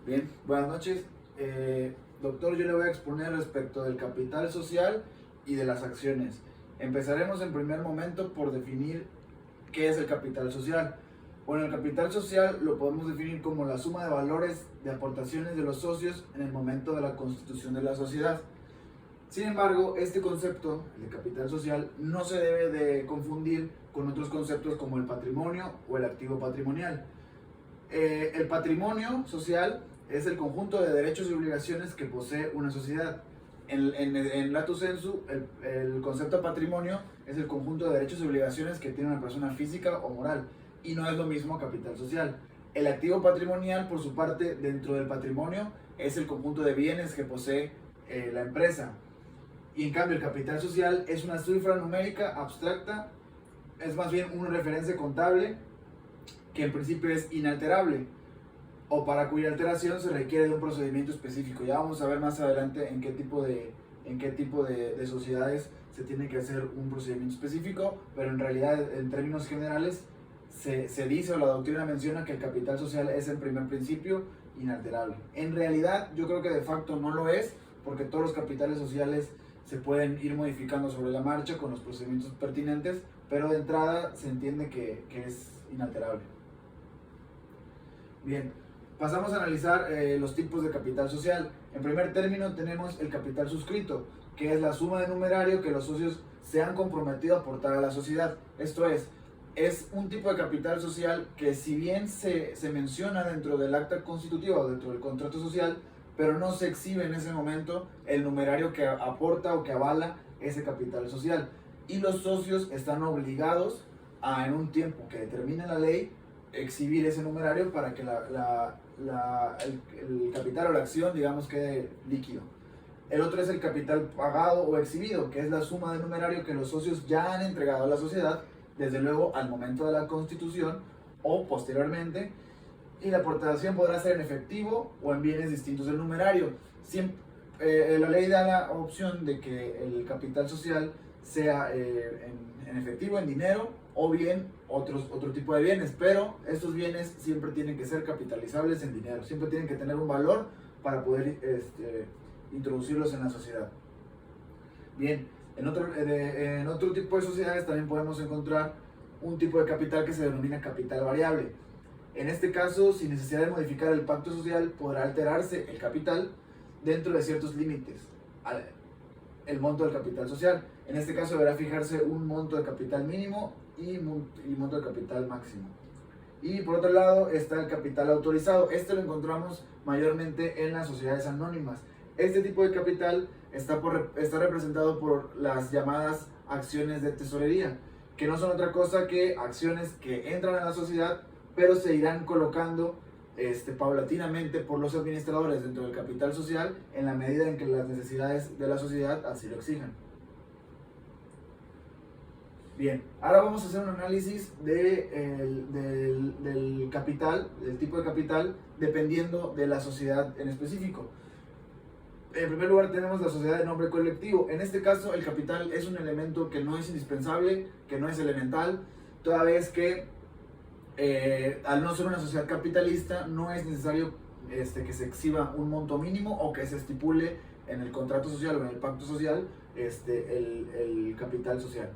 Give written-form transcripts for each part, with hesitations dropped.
Bien, buenas noches. Doctor, yo le voy a exponer respecto del capital social y de las acciones. Empezaremos en primer momento por definir qué es el capital social. Bueno, el capital social lo podemos definir como la suma de valores de aportaciones de los socios en el momento de la constitución de la sociedad. Sin embargo, este concepto, el de capital social, no se debe de confundir con otros conceptos como el patrimonio o el activo patrimonial. El patrimonio social es el conjunto de derechos y obligaciones que posee una sociedad. En lato sensu, el concepto de patrimonio es el conjunto de derechos y obligaciones que tiene una persona física o moral, y no es lo mismo capital social. El activo patrimonial, por su parte, dentro del patrimonio, es el conjunto de bienes que posee la empresa. Y en cambio, el capital social es una cifra numérica abstracta, es más bien una referencia contable que en principio es inalterable, o para cuya alteración se requiere de un procedimiento específico. Ya vamos a ver más adelante en qué tipo de sociedades se tiene que hacer un procedimiento específico, pero en realidad, en términos generales, se dice o la doctrina menciona que el capital social es en primer principio inalterable. En realidad, yo creo que de facto no lo es, porque todos los capitales sociales se pueden ir modificando sobre la marcha con los procedimientos pertinentes, pero de entrada se entiende que es inalterable. Bien, pasamos a analizar los tipos de capital social. En primer término tenemos el capital suscrito, que es la suma de numerario que los socios se han comprometido a aportar a la sociedad. Esto es un tipo de capital social que, si bien se menciona dentro del acta constitutiva o dentro del contrato social, pero no se exhibe en ese momento el numerario que aporta o que avala ese capital social. Y los socios están obligados a, en un tiempo que determine la ley, exhibir ese numerario para que el capital o la acción, digamos, quede líquido. El otro es el capital pagado o exhibido, que es la suma de numerario que los socios ya han entregado a la sociedad, desde luego al momento de la constitución o posteriormente, y la aportación podrá ser en efectivo o en bienes distintos del numerario. La ley da la opción de que el capital social sea en efectivo, en dinero, o bien otro tipo de bienes, pero estos bienes siempre tienen que ser capitalizables en dinero, siempre tienen que tener un valor para poder introducirlos en la sociedad. Bien, en otro tipo de sociedades también podemos encontrar un tipo de capital que se denomina capital variable. En este caso, sin necesidad de modificar el pacto social, podrá alterarse el capital dentro de ciertos límites, el monto del capital social. En este caso deberá fijarse un monto de capital mínimo y monto de capital máximo. Y por otro lado está el capital autorizado. Este lo encontramos mayormente en las sociedades anónimas. Este tipo de capital está representado por las llamadas acciones de tesorería, que no son otra cosa que acciones que entran a la sociedad, pero se irán colocando paulatinamente por los administradores dentro del capital social en la medida en que las necesidades de la sociedad así lo exijan. Bien, ahora vamos a hacer un análisis del capital, del tipo de capital, dependiendo de la sociedad en específico. En primer lugar tenemos la sociedad de nombre colectivo. En este caso el capital es un elemento que no es indispensable, que no es elemental, toda vez que al no ser una sociedad capitalista no es necesario que se exhiba un monto mínimo o que se estipule en el contrato social o en el pacto social el capital social.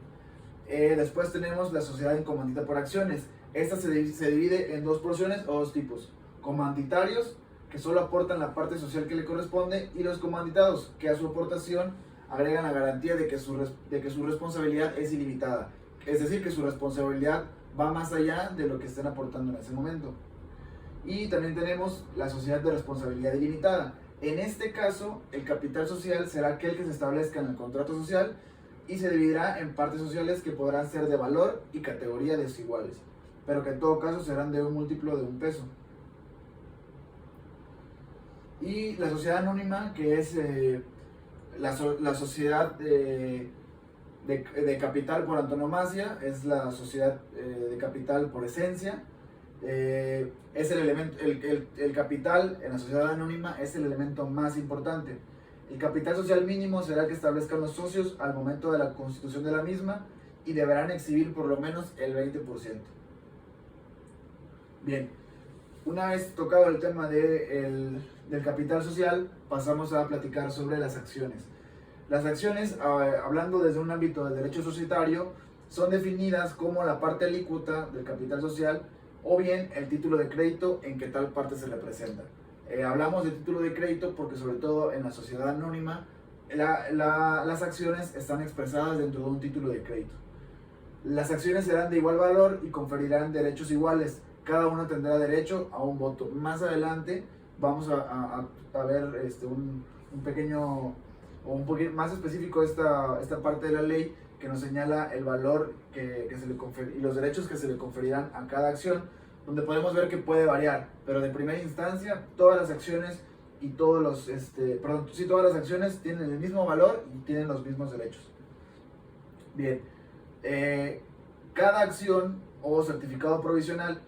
Después tenemos la sociedad en comandita por acciones. Esta se divide en dos porciones o dos tipos: comanditarios, que solo aportan la parte social que le corresponde, y los comanditados, que a su aportación agregan la garantía de que su responsabilidad es ilimitada, es decir, que su responsabilidad va más allá de lo que estén aportando en ese momento. Y también tenemos la sociedad de responsabilidad ilimitada. En este caso, el capital social será aquel que se establezca en el contrato social y se dividirá en partes sociales que podrán ser de valor y categoría desiguales, pero que en todo caso serán de un múltiplo de un peso. Y la sociedad anónima, que es la sociedad de capital por antonomasia, es la sociedad de capital por esencia. Es el elemento, el capital en la sociedad anónima es el elemento más importante. El capital social mínimo será el que establezcan los socios al momento de la constitución de la misma, y deberán exhibir por lo menos el 20%. Bien, Una vez tocado el tema del capital social, pasamos a platicar sobre las acciones. Las acciones, hablando desde un ámbito del derecho societario, son definidas como la parte alícuota del capital social o bien el título de crédito en que tal parte se representa. Hablamos de título de crédito porque sobre todo en la sociedad anónima las acciones están expresadas dentro de un título de crédito. Las acciones serán de igual valor y conferirán derechos iguales. Cada uno tendrá derecho a un voto. Más adelante vamos a ver un pequeño o un poquito más específico esta parte de la ley que nos señala el valor que se le y los derechos que se le conferirán a cada acción, donde podemos ver que puede variar, pero de primera instancia todas las acciones y todas las acciones tienen el mismo valor y tienen los mismos derechos. Bien, cada acción o certificado provisional,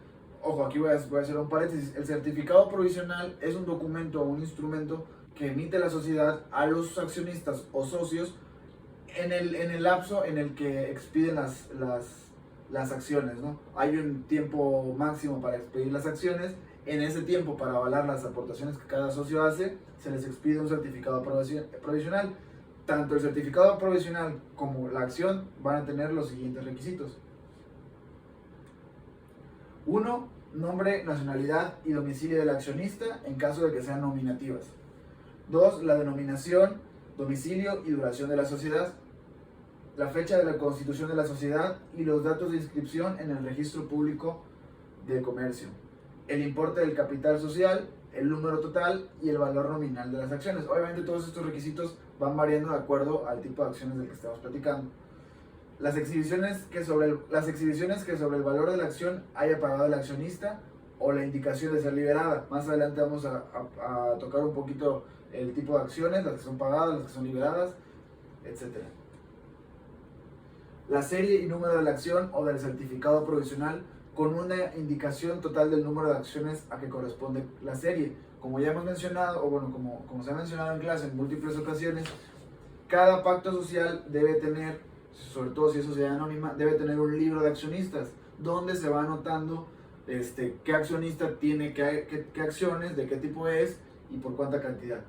ojo, aquí voy a hacer un paréntesis, el certificado provisional es un documento o un instrumento que emite la sociedad a los accionistas o socios en el lapso en el que expiden las acciones, ¿no? Hay un tiempo máximo para expedir las acciones. En ese tiempo, para avalar las aportaciones que cada socio hace, se les expide un certificado provisional. Tanto el certificado provisional como la acción van a tener los siguientes requisitos. 1. Nombre, nacionalidad y domicilio del accionista en caso de que sean nominativas. 2. La denominación, domicilio y duración de la sociedad. La fecha de la constitución de la sociedad y los datos de inscripción en el registro público de comercio. El importe del capital social, el número total y el valor nominal de las acciones. Obviamente todos estos requisitos van variando de acuerdo al tipo de acciones del que estamos platicando. Las exhibiciones que sobre el valor de la acción haya pagado el accionista o la indicación de ser liberada. Más adelante vamos a tocar un poquito el tipo de acciones, las que son pagadas, las que son liberadas, etc. La serie y número de la acción o del certificado provisional con una indicación total del número de acciones a que corresponde la serie. Como ya hemos mencionado, o bueno, como se ha mencionado en clase en múltiples ocasiones, cada pacto social debe tener, sobre todo si es sociedad anónima, debe tener un libro de accionistas, donde se va anotando qué accionista tiene qué acciones, de qué tipo es y por cuánta cantidad.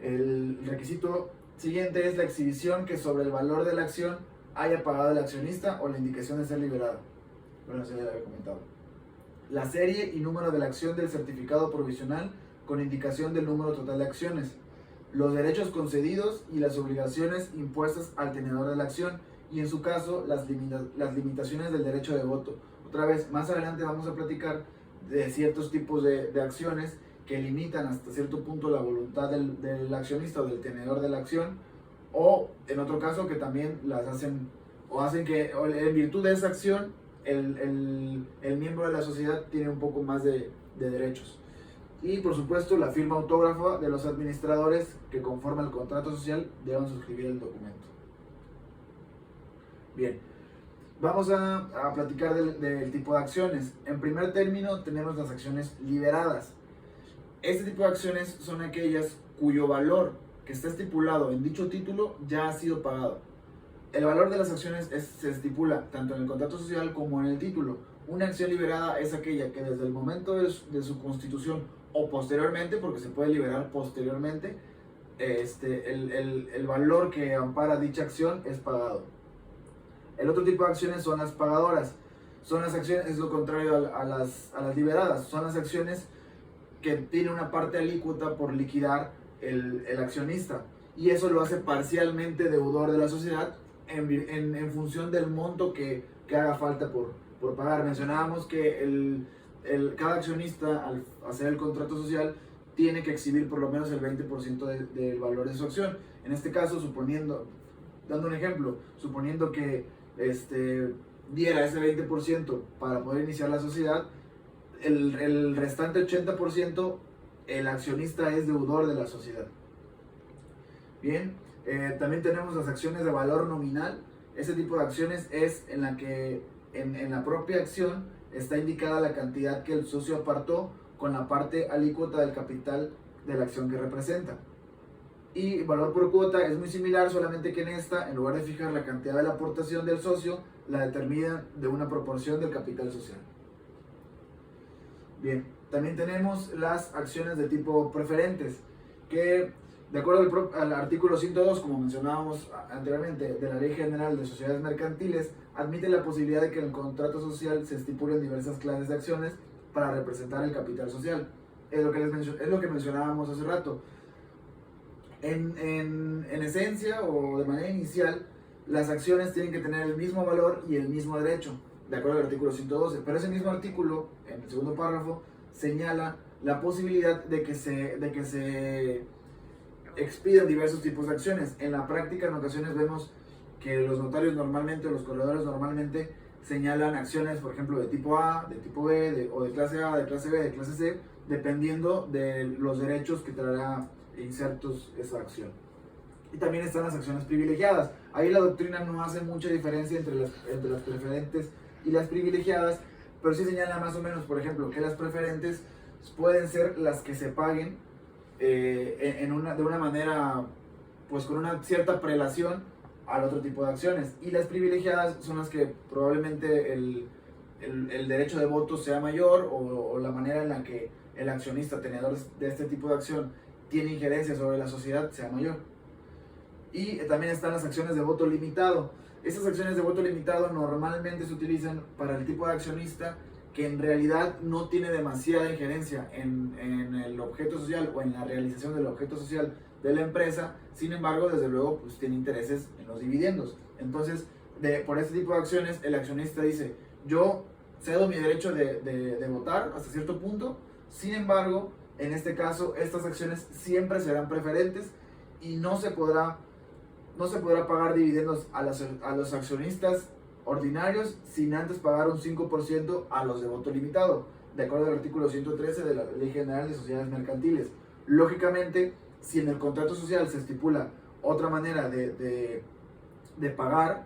El requisito siguiente es la exhibición que sobre el valor de la acción haya pagado el accionista o la indicación de ser liberado. Bueno, eso ya lo había comentado. La serie y número de la acción del certificado provisional con indicación del número total de acciones. Los derechos concedidos y las obligaciones impuestas al tenedor de la acción y en su caso las limitaciones del derecho de voto. Otra vez, más adelante vamos a platicar de ciertos tipos de acciones que limitan hasta cierto punto la voluntad del accionista o del tenedor de la acción, o en otro caso que también las hacen que en virtud de esa acción el miembro de la sociedad tiene un poco más de derechos. Y por supuesto la firma autógrafa de los administradores que conforman el contrato social deben suscribir el documento. Bien, vamos a platicar del tipo de acciones. En primer término tenemos las acciones liberadas. Este tipo de acciones son aquellas cuyo valor que está estipulado en dicho título ya ha sido pagado. El valor de las acciones se estipula tanto en el contrato social como en el título. Una acción liberada es aquella que desde el momento de su constitución o posteriormente, porque se puede liberar posteriormente, el valor que ampara dicha acción es pagado. El otro tipo de acciones son las pagadoras. Son las acciones, es lo contrario a las liberadas, son las acciones que tienen una parte alícuota por liquidar el accionista, y eso lo hace parcialmente deudor de la sociedad en función del monto que haga falta por pagar. Mencionábamos que cada accionista al hacer el contrato social tiene que exhibir por lo menos el 20% del valor de su acción. En este caso, dando un ejemplo, suponiendo que diera ese 20% para poder iniciar la sociedad, el restante 80% el accionista es deudor de la sociedad. Bien, también tenemos las acciones de valor nominal. Ese tipo de acciones es en la que en la propia acción está indicada la cantidad que el socio apartó con la parte alícuota del capital de la acción que representa. Y valor por cuota es muy similar, solamente que en esta, en lugar de fijar la cantidad de la aportación del socio, la determina de una proporción del capital social. Bien, También tenemos las acciones de tipo preferentes, que de acuerdo al artículo 102, como mencionábamos anteriormente, de la Ley General de Sociedades Mercantiles, admite la posibilidad de que en el contrato social se estipulen diversas clases de acciones para representar el capital social. Es lo que mencionábamos hace rato. En esencia o de manera inicial, las acciones tienen que tener el mismo valor y el mismo derecho, de acuerdo al artículo 112. Pero ese mismo artículo, en el segundo párrafo, señala la posibilidad de que se expidan diversos tipos de acciones. En la práctica, en ocasiones vemos que los notarios normalmente, los corredores normalmente señalan acciones, por ejemplo, de tipo A, de tipo B, o de clase A, de clase B, de clase C, dependiendo de los derechos que traerá insertos esa acción. Y también están las acciones privilegiadas. Ahí la doctrina no hace mucha diferencia entre las preferentes y las privilegiadas, pero sí señala más o menos, por ejemplo, que las preferentes pueden ser las que se paguen de una manera, pues con una cierta prelación al otro tipo de acciones. Y las privilegiadas son las que probablemente el derecho de voto sea mayor, o la manera en la que el accionista tenedor de este tipo de acción tiene injerencia sobre la sociedad sea mayor. Y también están las acciones de voto limitado. Estas acciones de voto limitado normalmente se utilizan para el tipo de accionista que en realidad no tiene demasiada injerencia en el objeto social o en la realización del objeto social de la empresa. Sin embargo, desde luego, pues tiene intereses en los dividendos. Entonces, por este tipo de acciones, el accionista dice: yo cedo mi derecho de votar hasta cierto punto. Sin embargo, en este caso, estas acciones siempre serán preferentes y no se podrá pagar dividendos a los accionistas ordinarios sin antes pagar un 5% a los de voto limitado, de acuerdo al artículo 113 de la Ley General de Sociedades Mercantiles. Lógicamente, si en el contrato social se estipula otra manera de pagar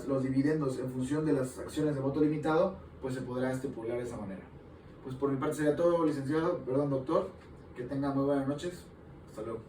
los dividendos en función de las acciones de voto limitado, pues se podrá estipular de esa manera. Pues por mi parte sería todo, doctor. Que tenga muy buenas noches. Hasta luego.